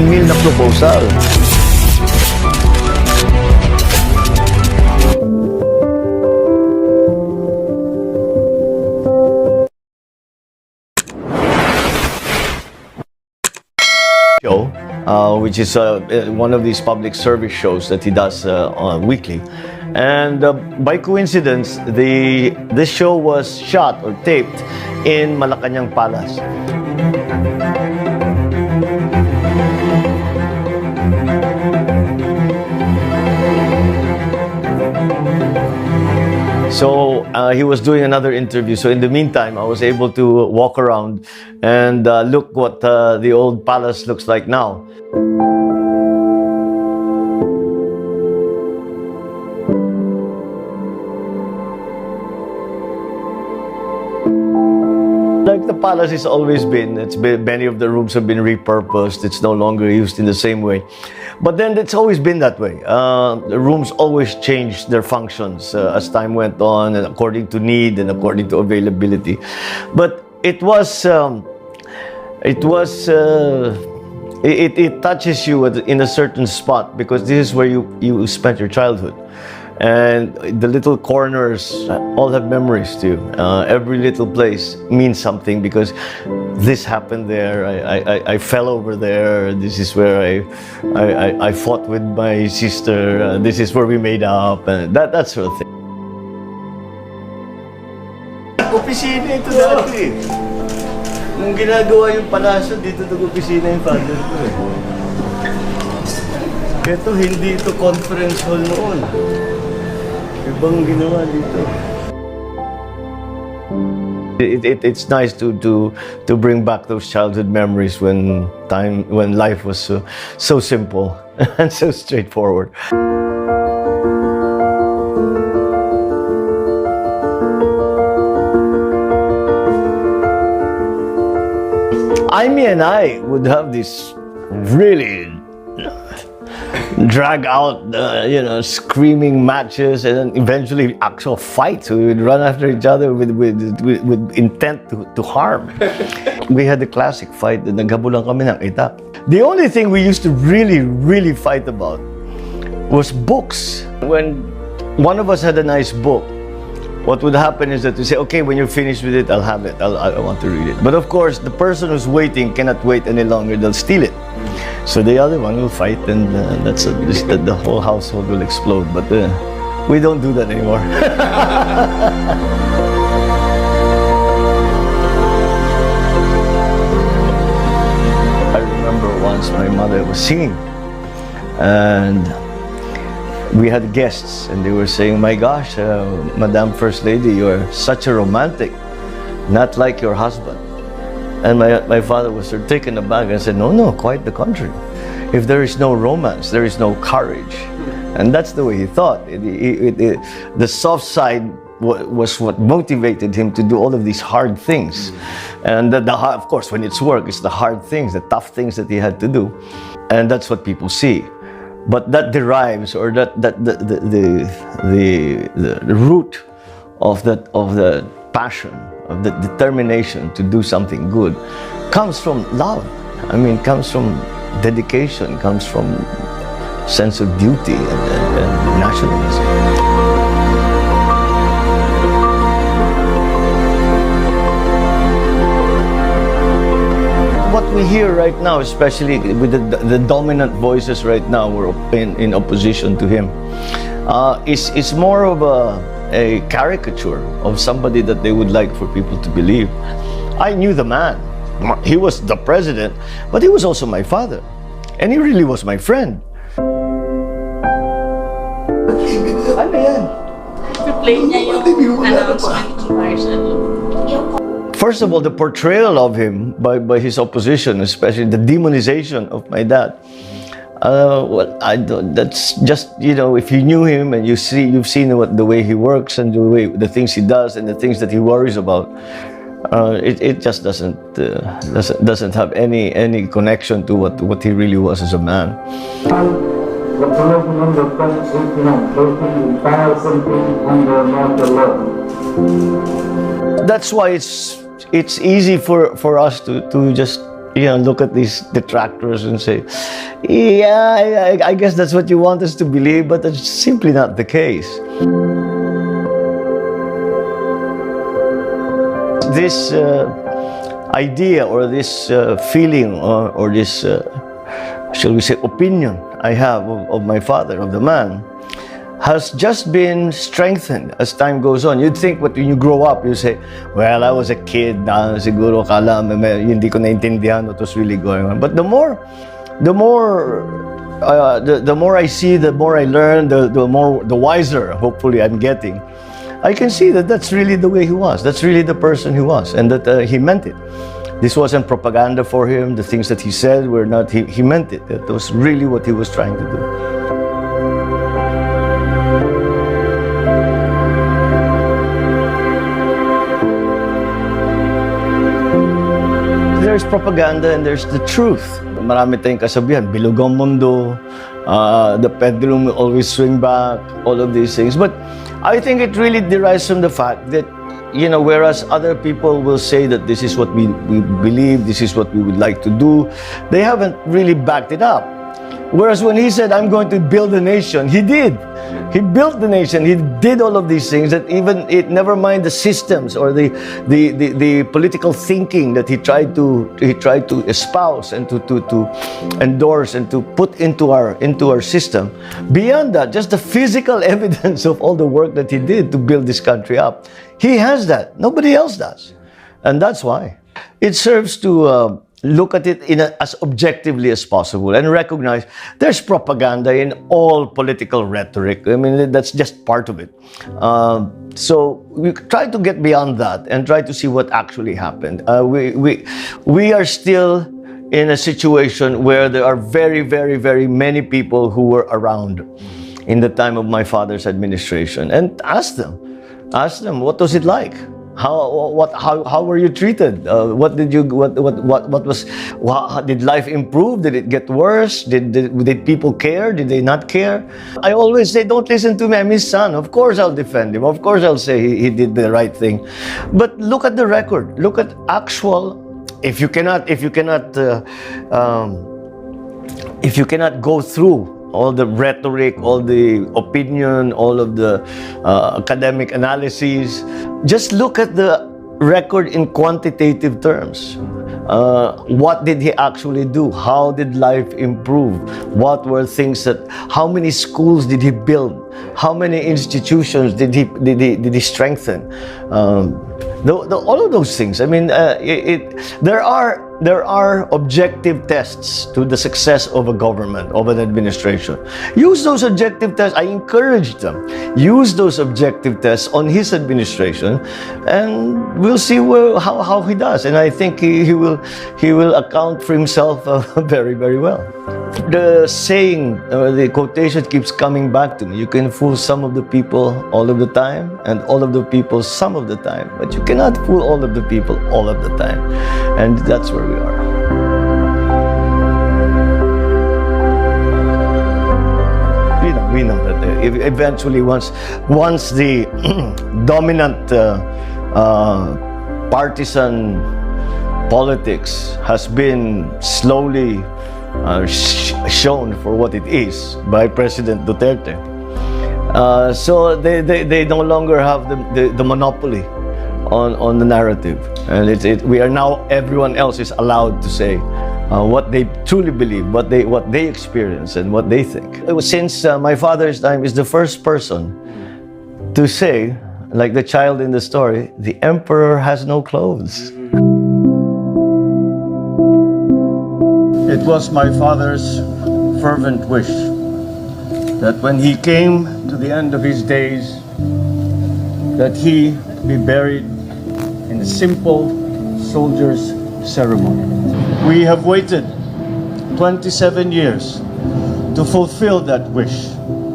windmill na proposal. Show, which is one of these public service shows that he does weekly. And by coincidence, this show was shot or taped in Malacana'ng Palace. So he was doing another interview. So in the meantime, I was able to walk around and look what the old palace looks like now. Like the palace has always been, many of the rooms have been repurposed. It's no longer used in the same way. But then it's always been that way. The rooms always changed their functions as time went on, and according to need and according to availability. But it touches you in a certain spot because this is where you spent your childhood. And the little corners all have memories too. Every little place means something because this happened there. I fell over there. This is where I fought with my sister. This is where we made up, and that sort of thing. Opisina ito dati. Nung ginagawa yung palasyo, dito nag-opisina yung father ko eh. Ito, hindi ito conference hall noon. Ibang ginawa dito. It's nice to bring back those childhood memories when life was so simple and so straightforward. Amy and I would have this really drag out, screaming matches, and then eventually actual fights. We would run after each other with intent to harm. We had the classic fight, naghabulan kami ng itak. The only thing we used to really fight about was books. When one of us had a nice book, what would happen is that we say, okay, when you're finished with it, I'll have it. I want to read it. But of course, the person who's waiting cannot wait any longer. They'll steal it. So the other one will fight, and the whole household will explode. But we don't do that anymore. I remember once my mother was singing, and we had guests, and they were saying, "My gosh, Madam First Lady, you are such a romantic, not like your husband." And my father was sort of taken aback and said, no, quite the contrary. If there is no romance, there is no courage. And that's the way he thought. The soft side was what motivated him to do all of these hard things. And of course, when it's work, it's the hard things, the tough things that he had to do. And that's what people see. But that derives, or the root of the passion, of the determination to do something good, comes from love. I mean, comes from dedication, comes from sense of duty and nationalism. What we hear right now, especially with the dominant voices right now, we're in opposition to him, is more of a caricature of somebody that they would like for people to believe. I knew the man. He was the president, but he was also my father. And he really was my friend. Ano yan? Play niya yung announcement to Marshall. First of all, the portrayal of him by his opposition, especially the demonization of my dad. That's just, if you knew him and you've seen the way he works and the things he does and the things that he worries about, it just doesn't have any connection to what he really was as a man. That's why it's easy for us to just look at these detractors and say, yeah, I guess that's what you want us to believe, but that's simply not the case. This idea or this feeling or this, shall we say, opinion I have of my father, of the man, has just been strengthened as time goes on. You'd think when you grow up, you say, well, I was a kid, siguro kala hindi ko naintindihan what was really going on. But the more I see, the more I learn, the wiser, hopefully, I'm getting. I can see that that's really the way he was. That's really the person he was, and that he meant it. This wasn't propaganda for him. The things that he said were not, he meant it. That was really what he was trying to do. There's propaganda and there's the truth. Marami tayong kasabihan, bilog ang mundo, the pendulum will always swing back, all of these things. But I think it really derives from the fact that, whereas other people will say that this is what we believe, this is what we would like to do, they haven't really backed it up. Whereas when he said, I'm going to build a nation, he did. He built the nation. He did all of these things that never mind the systems or the political thinking that he tried to espouse and to endorse and to put into our system. Beyond that, just the physical evidence of all the work that he did to build this country up. He has that. Nobody else does. And that's why. It serves to look at it as objectively as possible and recognize there's propaganda in all political rhetoric. I mean, that's just part of it. So we try to get beyond that and try to see what actually happened. We are still in a situation where there are very, very, very many people who were around in the time of my father's administration, and ask them, what was it like? How were you treated? Did life improve? Did it get worse? Did people care? Did they not care? I always say, don't listen to me. I'm his son. Of course I'll defend him. Of course I'll say he did the right thing. But look at the record. Look at actual. If you cannot go through all the rhetoric, all the opinion, all of the academic analyses, just look at the record in quantitative terms. What did he actually do? How did life improve? What were things how many schools did he build? How many institutions did he strengthen? All of those things. I mean, there are objective tests to the success of a government, of an administration. Use those objective tests. I encourage them. Use those objective tests on his administration, and we'll see how he does. And I think he will account for himself very, very well. The saying, the quotation keeps coming back to me. You can fool some of the people all of the time, and all of the people some of the time, but you cannot fool all of the people all of the time. And that's where we are. We know that eventually, once the dominant partisan politics has been slowly shown for what it is by President Duterte, so they no longer have the monopoly on the narrative, and we are now, everyone else is allowed to say what they truly believe, what they experience, and what they think. Since my father's time, is the first person to say, like the child in the story, the emperor has no clothes. It was my father's fervent wish that when he came to the end of his days, that he be buried in a simple soldier's ceremony. We have waited 27 years to fulfill that wish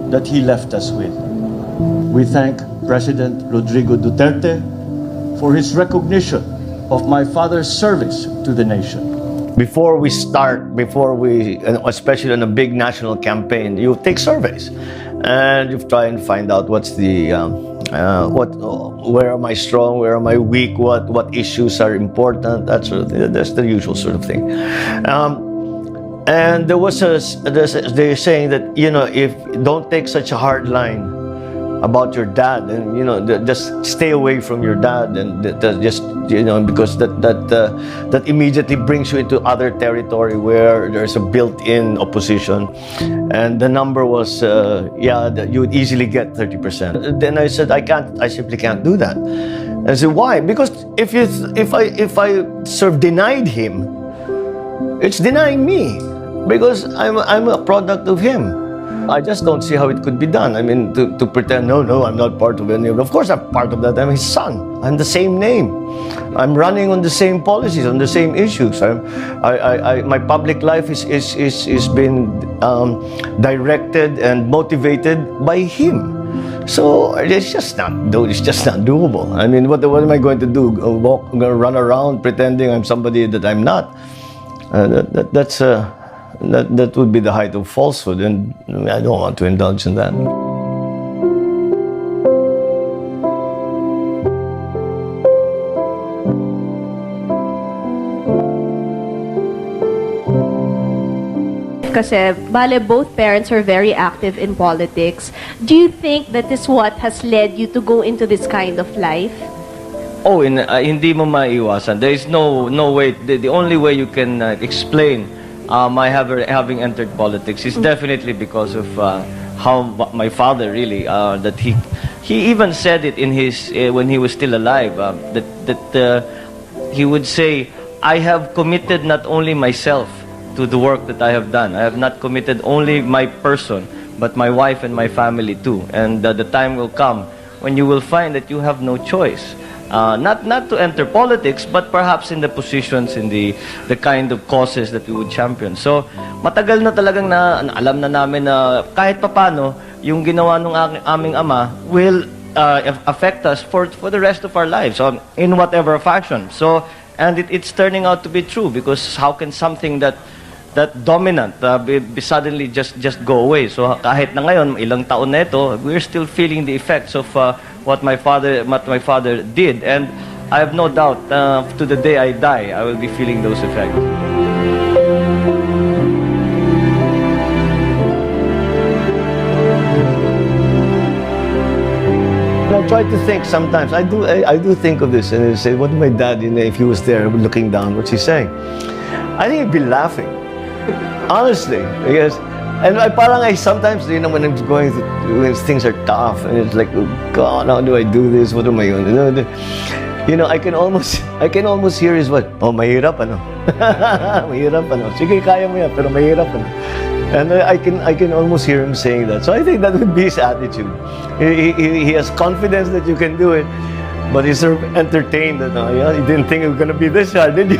that he left us with. We thank President Rodrigo Duterte for his recognition of my father's service to the nation. Before we, especially on a big national campaign, you take surveys and you try and find out what's the where am I strong, where am I weak, what issues are important, that sort of thing. That's the usual sort of thing. And they're saying that, you know, if don't take such a hard line about your dad, and you know, just stay away from your dad, and just, you know, because that immediately brings you into other territory where there's a built-in opposition. And the number was that you would easily get 30%. Then I said, I simply can't do that. I said, why? Because if I sort of denied him, it's denying me, because I'm a product of him. I just don't see how it could be done. I mean, to pretend, no, I'm not part of any of it. Of course I'm part of that. I'm his son. I'm the same name. I'm running on the same policies, on the same issues. My public life is been directed and motivated by him. So it's just not doable. I mean, what am I going to do? I'm going to run around pretending I'm somebody that I'm not? That would be the height of falsehood, and I don't want to indulge in that. Kasi, bale, both parents are very active in politics. Do you think that is what has led you to go into this kind of life? Oh, hindi mo maiiwasan. There is no way. The only way you can explain my having entered politics is definitely because of how my father really that he even said it in his when he was still alive, that he would say, I have committed not only myself to the work that I have done. I have not committed only my person, but my wife and my family too. And the time will come when you will find that you have no choice. Not to enter politics, but perhaps in the positions, in the kind of causes that we would champion. So, matagal na talagang alam na namin na kahit papano, yung ginawa ng aming ama will affect us for the rest of our lives, in whatever fashion. So, and it's turning out to be true, because how can something that dominant be suddenly just go away? So kahit na ngayon, ilang taon na ito, we're still feeling the effects of what my father did, and I have no doubt to the day I die, I will be feeling those effects. I try to think sometimes. I do think of this, and I say, what would my dad, if he was there looking down, what's he saying? I think he'd be laughing, honestly, because. And sometimes, when I'm going through, when things are tough, and it's like, oh God, how do I do this? What am I going to do? I can almost hear his what? Oh, mahirap ano? Mahirap ano? Sige, kaya mo yan, pero mahirap ano? And I can almost hear him saying that. So I think that would be his attitude. He has confidence that you can do it, but he's sort of entertained that, he didn't think it was going to be this hard, did you?